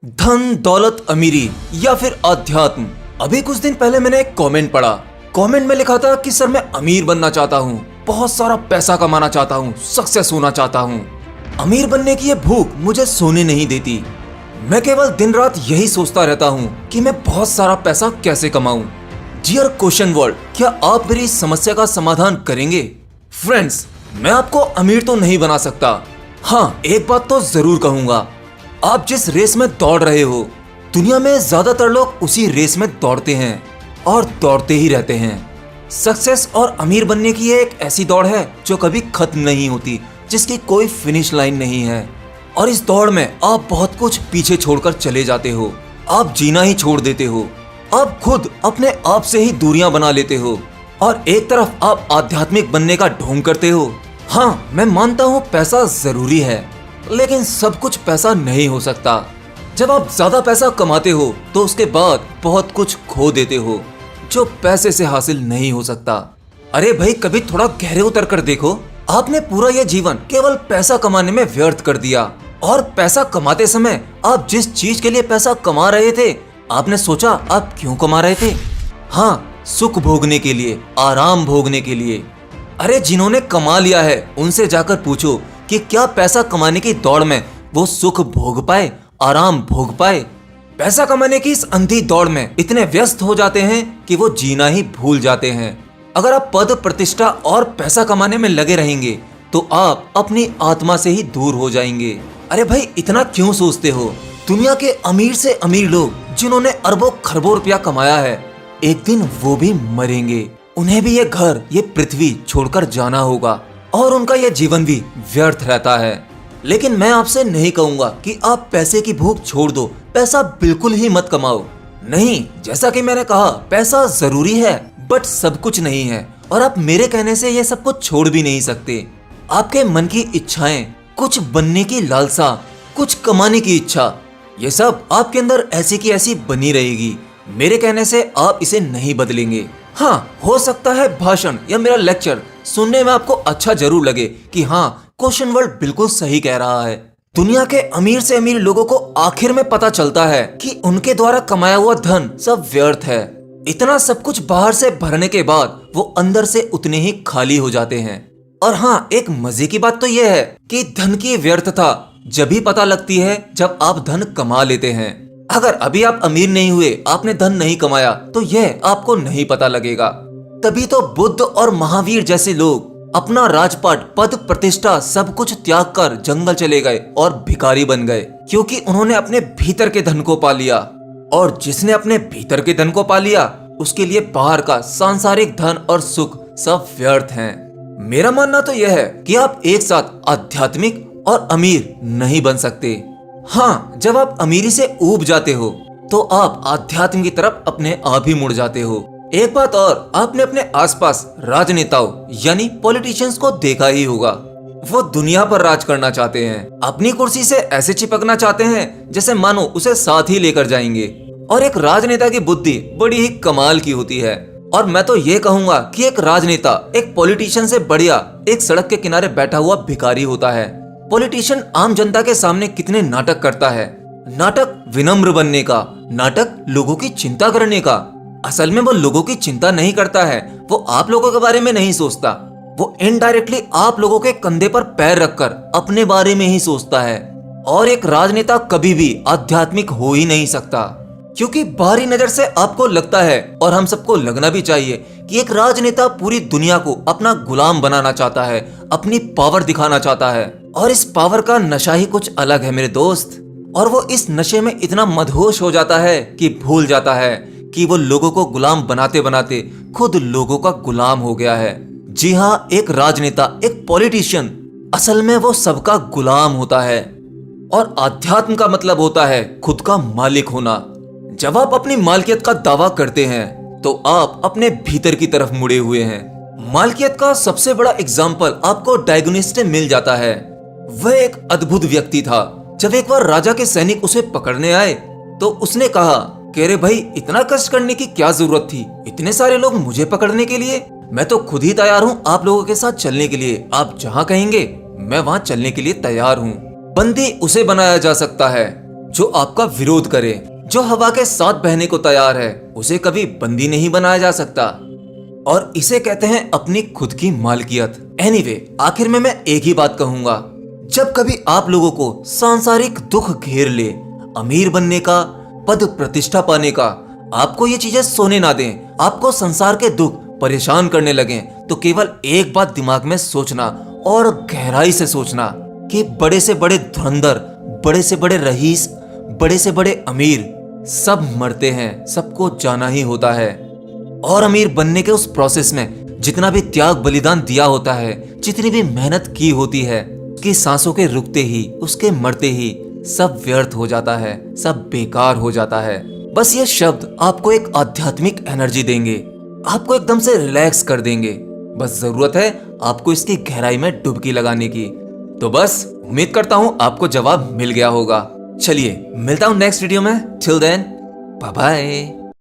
धन, दौलत, अमीरी या फिर अध्यात्म। अभी कुछ दिन पहले मैंने एक कमेंट पढ़ा। कमेंट में लिखा था कि सर मैं अमीर बनना चाहता हूँ, बहुत सारा पैसा कमाना चाहता हूँ, सक्सेस होना चाहता हूँ। अमीर बनने की ये भूख मुझे सोने नहीं देती। मैं केवल दिन रात यही सोचता रहता हूँ कि मैं बहुत सारा पैसा कैसे कमाऊं। डियर क्वेश्चन वर्ल्ड, क्या आप मेरी इस समस्या का समाधान करेंगे? फ्रेंड्स, मैं आपको अमीर तो नहीं बना सकता। हाँ, एक बात तो जरूर कहूंगा, आप जिस रेस में दौड़ रहे हो, दुनिया में ज्यादातर लोग उसी रेस में दौड़ते हैं और दौड़ते ही रहते हैं। सक्सेस और अमीर बनने की ये एक ऐसी दौड़ है जो कभी खत्म नहीं होती, जिसकी कोई फिनिश लाइन नहीं है। और इस दौड़ में आप बहुत कुछ पीछे छोड़कर चले जाते हो। आप जीना ही छोड़ देते हो। आप खुद अपने आप से ही दूरियां बना लेते हो और एक तरफ आप आध्यात्मिक बनने का ढोंग करते हो। हाँ, मैं मानता हूँ पैसा जरूरी है, लेकिन सब कुछ पैसा नहीं हो सकता। जब आप ज्यादा पैसा कमाते हो तो उसके बाद बहुत कुछ खो देते हो जो पैसे से हासिल नहीं हो सकता। अरे भाई, कभी थोड़ा गहरे उतर कर देखो। आपने पूरा यह जीवन केवल पैसा कमाने में व्यर्थ कर दिया। और पैसा कमाते समय आप जिस चीज के लिए पैसा कमा रहे थे, आपने सोचा आप क्यों कमा रहे थे? हाँ, सुख भोगने के लिए, आराम भोगने के लिए। अरे जिन्होंने कमा लिया है उनसे जाकर पूछो कि क्या पैसा कमाने की दौड़ में वो सुख भोग पाए, आराम भोग पाए। पैसा कमाने की इस अंधी दौड़ में इतने व्यस्त हो जाते हैं कि वो जीना ही भूल जाते हैं। अगर आप पद, प्रतिष्ठा और पैसा कमाने में लगे रहेंगे तो आप अपनी आत्मा से ही दूर हो जाएंगे। अरे भाई, इतना क्यों सोचते हो? दुनिया के अमीर से अमीर लोग जिन्होंने अरबों खरबों रुपया कमाया है, एक दिन वो भी मरेंगे। उन्हें भी ये घर, ये पृथ्वी छोड़कर जाना होगा और उनका यह जीवन भी व्यर्थ रहता है। लेकिन मैं आपसे नहीं कहूंगा कि आप पैसे की भूख छोड़ दो, पैसा बिल्कुल ही मत कमाओ। नहीं, जैसा कि मैंने कहा, पैसा जरूरी है बट सब कुछ नहीं है। और आप मेरे कहने से ये सब कुछ छोड़ भी नहीं सकते। आपके मन की इच्छाएं, कुछ बनने की लालसा, कुछ कमाने की इच्छा, ये सब आपके अंदर ऐसी की ऐसी बनी रहेगी। मेरे कहने से आप इसे नहीं बदलेंगे। हाँ, हो सकता है भाषण या मेरा लेक्चर सुनने में आपको अच्छा जरूर लगे कि हाँ, क्वेश्चन वर्ल्ड बिल्कुल सही कह रहा है। दुनिया के अमीर से अमीर लोगों को आखिर में पता चलता है कि उनके द्वारा कमाया हुआ धन सब व्यर्थ है। इतना सब कुछ बाहर से भरने के बाद वो अंदर से उतने ही खाली हो जाते हैं। और हाँ, एक मजे की बात तो यह है कि धन की व्यर्थता जब भी पता लगती है जब आप धन कमा लेते हैं। अगर अभी आप अमीर नहीं हुए, आपने धन नहीं कमाया, तो यह आपको नहीं पता लगेगा। तभी तो बुद्ध और महावीर जैसे लोग अपना राजपाट, पद, प्रतिष्ठा सब कुछ त्याग कर जंगल चले गए और भिखारी बन गए, क्योंकि उन्होंने अपने भीतर के धन को पा लिया। और जिसने अपने भीतर के धन को पा लिया, उसके लिए बाहर का सांसारिक धन और सुख सब व्यर्थ हैं। मेरा मानना तो यह है कि आप एक साथ आध्यात्मिक और अमीर नहीं बन सकते। हाँ, जब आप अमीरी से ऊब जाते हो तो आप आध्यात्म की तरफ अपने आप ही मुड़ जाते हो। एक बात और, आपने अपने आसपास राजनेताओं यानी पॉलिटिशियंस को देखा ही होगा। वो दुनिया पर राज करना चाहते हैं, अपनी कुर्सी से ऐसे चिपकना चाहते हैं जैसे मानो उसे साथ ही लेकर जाएंगे। और एक राजनेता की बुद्धि बड़ी ही कमाल की होती है। और मैं तो ये कहूंगा कि एक राजनेता एक पॉलिटिशियन से बढ़िया एक सड़क के किनारे बैठा हुआ भिखारी होता है। पॉलिटिशियन आम जनता के सामने कितने नाटक करता है। नाटक विनम्र बनने का, नाटक लोगों की चिंता करने का। असल में वो लोगों की चिंता नहीं करता है, वो आप लोगों के बारे में नहीं सोचता। वो इनडायरेक्टली आप लोगों के कंधे पर पैर रखकर अपने बारे में ही सोचता है। और एक राजनेता कभी भी आध्यात्मिक हो ही नहीं सकता, क्योंकि बाहरी नजर से आपको लगता है, और हम सबको लगना भी चाहिए, कि एक राजनेता पूरी दुनिया को अपना गुलाम बनाना चाहता है, अपनी पावर दिखाना चाहता है। और इस पावर का नशा ही कुछ अलग है मेरे दोस्त। और वो इस नशे में इतना मदहोश हो जाता है कि भूल जाता है कि वो लोगों को गुलाम बनाते बनाते खुद लोगों का गुलाम हो गया है। जी हाँ, एक राजनेता, एक पॉलिटिशियन असल में वो सबका गुलाम होता है। और आध्यात्म का मतलब होता है खुद का मालिक होना। जब आप अपनी मालिकियत का दावा करते हैं तो आप अपने भीतर की तरफ मुड़े हुए हैं। मालिकियत का सबसे बड़ा एग्जाम्पल आपको डायगोनिस्ट से मिल जाता है। वह एक अद्भुत व्यक्ति था। जब एक बार राजा के सैनिक उसे पकड़ने आए तो उसने कहा कि अरे भाई, इतना कष्ट करने की क्या जरूरत थी, इतने सारे लोग मुझे पकड़ने के लिए? मैं तो खुद ही तैयार हूँ आप लोगों के साथ चलने के लिए। आप जहाँ कहेंगे मैं वहाँ चलने के लिए तैयार हूँ। बंदी उसे बनाया जा सकता है जो आपका विरोध करे, जो हवा के साथ बहने को तैयार है, उसे कभी बंदी नहीं बनाया जा सकता। और इसे कहते हैं अपनी खुद की मालकियत। एनीवे, आखिर में मैं एक ही बात कहूंगा, जब कभी आप लोगों को सांसारिक दुख घेर ले, अमीर बनने का, पद प्रतिष्ठा पाने का, आपको ये चीजें सोने ना दें, आपको संसार के दुख परेशान करने लगे, तो केवल एक बात दिमाग में सोचना और गहराई से सोचना कि बड़े से बड़े धुरंधर, बड़े से बड़े रईस, बड़े से बड़े अमीर सब मरते हैं, सबको जाना ही होता है। और अमीर बनने के उस प्रोसेस में जितना भी त्याग बलिदान दिया होता है, जितनी भी मेहनत की होती है, कि सांसों के रुकते ही, उसके मरते ही सब व्यर्थ हो जाता है, सब बेकार हो जाता है। बस ये शब्द आपको एक आध्यात्मिक एनर्जी देंगे, आपको एकदम से रिलैक्स कर देंगे। बस जरूरत है आपको इसकी गहराई में डुबकी लगाने की। तो बस उम्मीद करता हूं आपको जवाब मिल गया होगा। चलिए मिलता हूं नेक्स्ट वीडियो में। Till then bye bye.